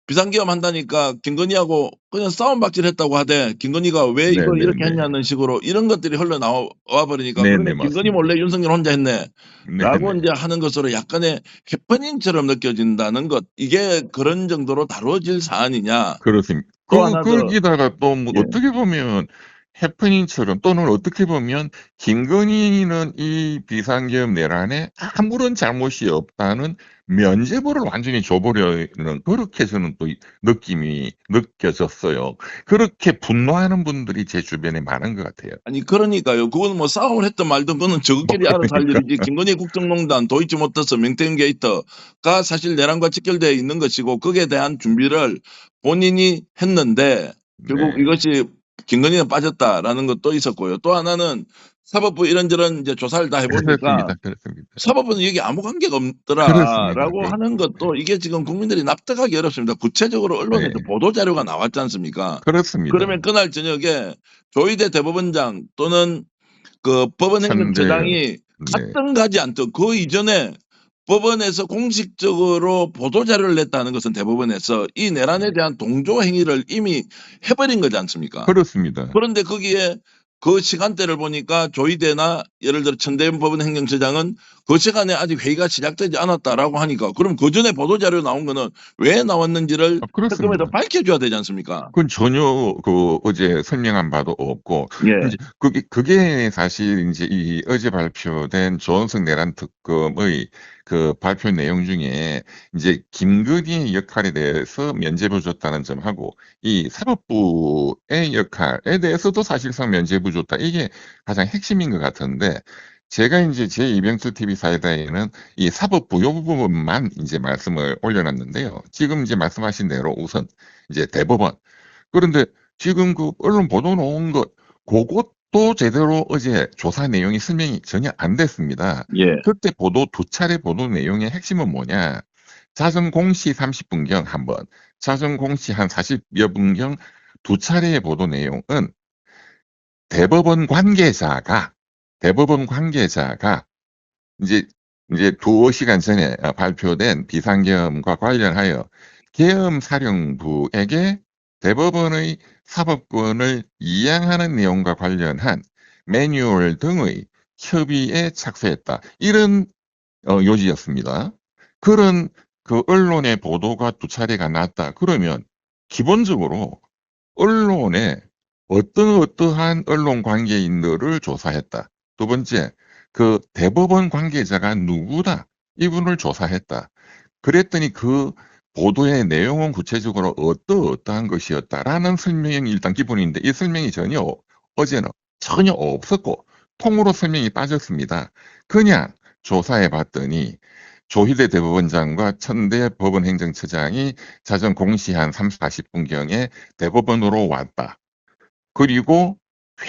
비상계엄 한다니까 김건희하고 그냥 싸움박질 했다고 하되 김건희가 왜 이거 이렇게 네네네. 했냐는 식으로 이런 것들이 흘러나와 버리니까 네네, 그러면 김건희 맞습니다. 몰래 윤석열 혼자 했네라고 네네. 인제 하는 것으로 약간의 해프닝처럼 느껴진다는 것, 이게 그런 정도로 다뤄질 사안이냐. 그렇습니다. 또 하나 더. 거기다가 또 뭐 예. 어떻게 보면 해프닝처럼 또는 어떻게 보면 김건희는 이 비상계엄 내란에 아무런 잘못이 없다는 면죄부를 완전히 줘 버리는, 그렇게 저는 또 이 느낌이 느껴졌어요. 그렇게 분노하는 분들이 제 주변에 많은 것 같아요. 아니 그러니까요. 그거는 뭐 싸움을 했든 말든 그거는 저것끼리 알아서 할 그러니까. 일이지, 김건희 국정농단, 도이치모터스, 맹태균 게이트가 사실 내란과 직결되어 있는 것이고 거기에 대한 준비를 본인이 했는데 결국 네. 이것이 김건희는 빠졌다라는 것도 있었고요. 또 하나는 사법부 이런저런 이제 조사를 다 해 보니까 그렇습니다, 그렇습니다. 사법부는 여기 아무 관계가 그렇습니다. 없더라라고 하는 것도, 이게 지금 국민들이 납득하기 어렵습니다. 구체적으로 언론에서 네. 보도 자료가 나왔지 않습니까? 그렇습니다. 그러면 그날 저녁에 조희대 대법원장 또는 그 천대엽. 법원행정처장이 네. 갔든 가지 않든 그 이전에 법원에서 공식적으로 보도 자료를 냈다는 것은 대법원에서 이 내란에 네. 대한 동조 행위를 이미 해 버린 거지 않습니까? 그렇습니다. 그런데 거기에 그 시간대를 보니까 조희대나 예를 들어 천대현 법원행정처장은 그 시간에 아직 회의가 시작되지 않았다라고 하니까, 그럼 그 전에 보도 자료 나온 거는 왜 나왔는지를 특검에서 그렇습니다. 밝혀 줘야 되지 않습니까? 그건 전혀 어제 설명한 바도 없고, 예. 인제 그게 사실 인제 이 어제 발표된 조원석 내란 특검의 그 발표 내용 중에 인제 김건희의 역할에 대해서 면죄부 줬다는 점하고 이 사법부의 역할에 대해서도 사실상 면죄부 줬다, 이게 가장 핵심인 것 같은데, 제가 인제 제 이병철 TV 사이다에는 이 사법부 요 부분만 인제 말씀을 올려 놨는데요. 지금 인제 말씀하신 대로 우선 이제 대법원, 그런데 지금 그 언론 보도 나온 것, 고것도 제대로 어제 조사 내용이 설명이 전혀 안 됐습니다. 예. 그때 보도 두 차례 보도 내용의 핵심은 뭐냐? 자정 0시 30분경 한 번, 자정 0시 한 40여 분경 두 차례의 보도 내용은 대법원 관계자가 대법원 관계자가 인제 두어 시간 전에 발표된 비상계엄과 관련하여 계엄 사령부에게 대법원의 사법권을 이양하는 내용과 관련한 매뉴얼 등의 협의에 착수했다, 이런 요지였습니다. 그런 그 언론의 보도가 두 차례가 났다 그러면 기본적으로 언론에 어떠한 언론 관계인들을 조사했다. 두 번째, 그 대법원 관계자가 누구다, 이분을 조사했다. 그랬더니 그 보도의 내용은 구체적으로 어떠한 것이었다라는 설명이 일단 기본인데, 이 설명이 어제는 전혀 없었고 통으로 설명이 빠졌습니다. 그냥 조사해 봤더니 조희대 대법원장과 천대 법원행정처장이 자정 0시 한 30-40분경에 대법원으로 왔다. 그리고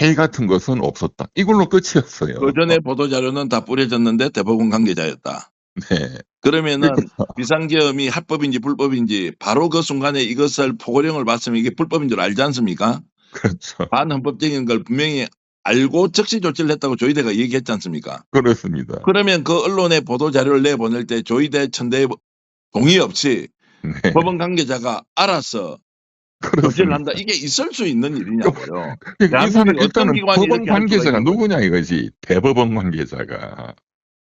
회의 같은 것은 없었다, 이걸로 끝이었어요. 그 전에 보도 자료는 다 뿌려졌는데 대법원 관계자였다. 네. 그러면은 그러니까 비상계엄이 합법인지 불법인지 바로 그 순간에 이것을 포고령을 봤으면 이게 불법인 줄 알지 않습니까? 그렇죠. 반헌법적인 걸 분명히 알고 즉시 조치를 했다고 조희대가 얘기했지 않습니까? 그렇습니다. 그러면 그 언론에 보도 자료를 내보낼 때 조희대, 천대의 동의 없이 네. 법원 관계자가 알아서 조치를 한다, 그렇습니다. 이게 있을 수 있는 그 일이냐고요. 그러니까 이 사람 대한민국의 어떤 일단은 기관이 법원 이렇게 할 수가 관계자가 있는 거예요. 누구냐 이거지. 대법원 관계자가.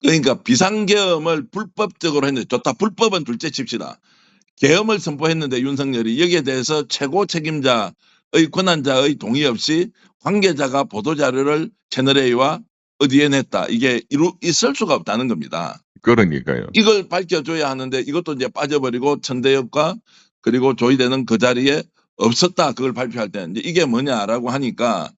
그러니까 비상계엄을 불법적으로 했는데 좋다. 불법은 둘째 칩시다. 계엄을 선포했는데 윤석열이 여기에 대해서 최고 책임자의 권한자의 동의 없이 관계자가 보도자료를 채널A와 어디에 냈다, 이게 있을 수가 없다는 겁니다. 그러니까요. 이걸 밝혀줘야 하는데 이것도 이제 빠져버리고 천대엽과 그리고 조희대는 그 자리에 없었다, 그걸 발표할 때는. 이제 이게 뭐냐라고 하니까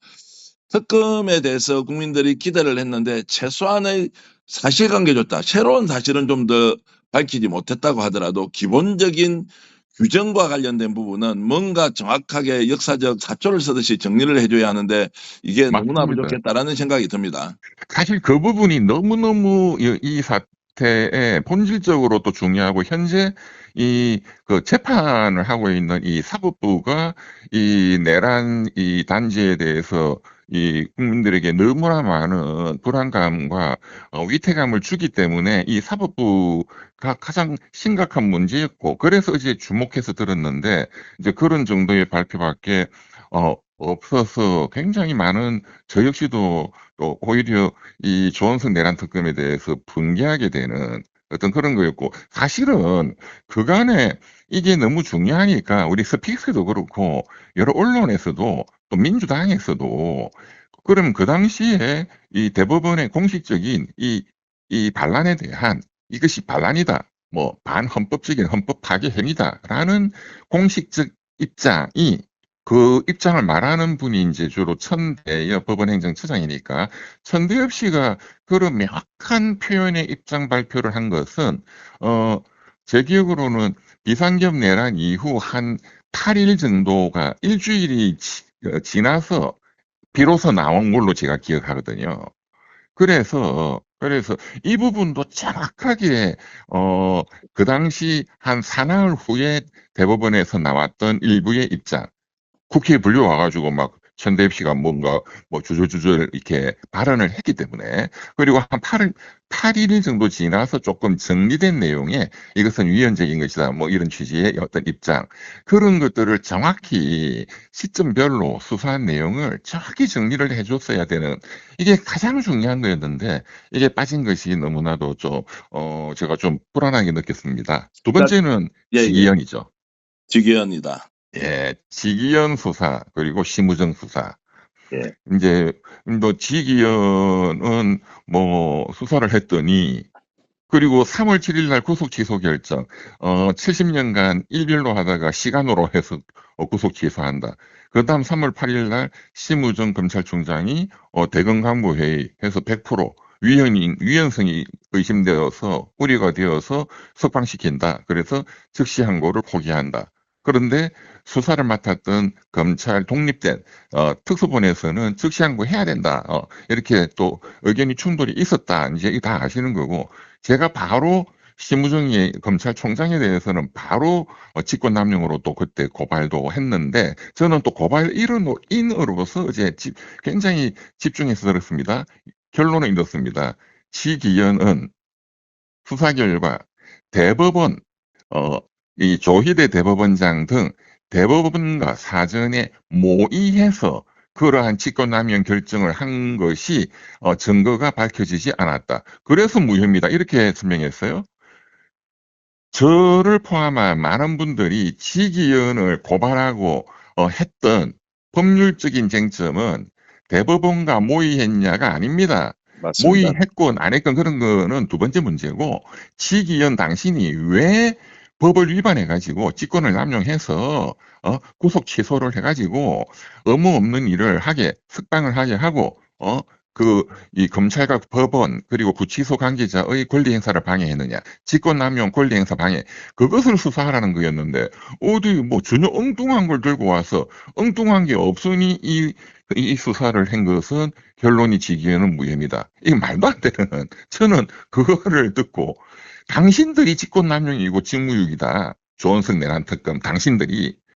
특검에 대해서 국민들이 기대를 했는데 최소한의 사실관계조차, 새로운 사실은 좀 더 밝히지 못했다고 하더라도 기본적인 규정과 관련된 부분은 뭔가 정확하게 역사적 사초를 쓰듯이 정리를 해줘야 하는데 이게 너무나 맞습니다. 부족했다라는 생각이 듭니다. 사실 그 부분이 너무너무 이 사태에 본질적으로 또 중요하고 현재 그 재판을 하고 있는 이 사법부가 이 내란 이 단지에 대해서 이 국민들에게 너무나 많은 불안감과 위태감을 주기 때문에 이 사법부가 가장 심각한 문제였고 그래서 이제 주목해서 들었는데 이제 그런 정도의 발표밖에 없어서 굉장히 많은 저 역시도 또 오히려 이 조원석 내란 특검에 대해서 분개하게 되는 어떤 그런 거였고 사실은 그간에 이게 너무 중요하니까 우리 스픽스도 그렇고 여러 언론에서도 또 민주당에서도 그럼 그 당시에 이 대법원의 공식적인 이 반란에 대한 이것이 반란이다. 뭐 반헌법적인 헌법 파괴 행위다라는 공식적 입장이 그 입장을 말하는 분이 이제 주로 천대엽 법원행정처장이니까 천대엽 씨가 그런 명확한 표현의 입장 발표를 한 것은 제 기억으로는 비상겸 내란 이후 한 8일 정도가 일주일이 지나서 비로소 나온 걸로 제가 기억하거든요. 그래서 이 부분도 정확하게 그 당시 한 사나흘 후에 대법원에서 나왔던 일부의 입장 국회에 불려와 가지고 막 천대엽 씨가 뭔가 뭐 주저주저 이렇게 발언을 했기 때문에 그리고 한 8일 정도 지나서 조금 정리된 내용의 이것은 위헌적인 것이다. 뭐 이런 취지의 어떤 입장. 그런 것들을 정확히 시점별로 수사한 내용을 정확히 정리를 해 줬어야 되는 이게 가장 중요한 거였는데 이게 빠진 것이 너무나도 좀 제가 좀 불안하게 느꼈습니다. 두 번째는 예, 예. 지기현이죠. 지기현이다. 예. 지기현 수사 그리고 심우정 수사. 예. 인제 뭐 지기현은 뭐 수사를 했더니 그리고 3월 7일 날 구속 취소 결정. 70년간 일별로 하다가 시간으로 해서 구속 취소한다. 그다음 3월 8일 날 심우정 검찰총장이 대검 간부 회의해서 100% 위헌성이 의심되어서 우려가 되어서 석방시킨다. 그래서 즉시 항고를 포기한다. 그런데 수사를 맡았던 검찰 독립된 특수본에서는 즉시 항고해야 된다. 이렇게 또 의견이 충돌이 있었다. 이제 이거 다 아시는 거고 제가 바로 심우정이 검찰총장에 대해서는 바로 직권남용으로 또 그때 고발도 했는데 저는 또 고발인으로서 이제 굉장히 집중해서 들었습니다. 결론은 이렇습니다. 지기현은 수사 결과 대법원 이 조희대 대법원장 등 대법원과 사전에 모의해서 그러한 직권남용 결정을 한 것이 증거가 밝혀지지 않았다. 그래서 무혐의다. 이렇게 설명했어요. 저를 포함한 많은 분들이 지기현을 고발하고 했던 법률적인 쟁점은 대법원과 모의했냐가 아닙니다. 맞습니다. 모의했건 안 했건 그런 거는 두 번째 문제고 지기현 당신이 왜 법을 위반해 가지고 직권을 남용해서 구속 취소를 해 가지고 의무 없는 일을 하게 석방을 하게 하고 이 검찰과 법원 그리고 구치소 관계자의 권리 행사를 방해했느냐, 직권남용 권리 행사 방해, 그것을 수사하라는 거였는데 어디 뭐 전혀 엉뚱한 걸 들고 와서 엉뚱한 게 없으니 이 수사를 한 것은 결론이 지기에는 무혐의다. 이게 말도 안 되는. 저는 그거를 듣고 당신들이 직권남용이고 직무유기다. 조원석 내란 특검 당신들이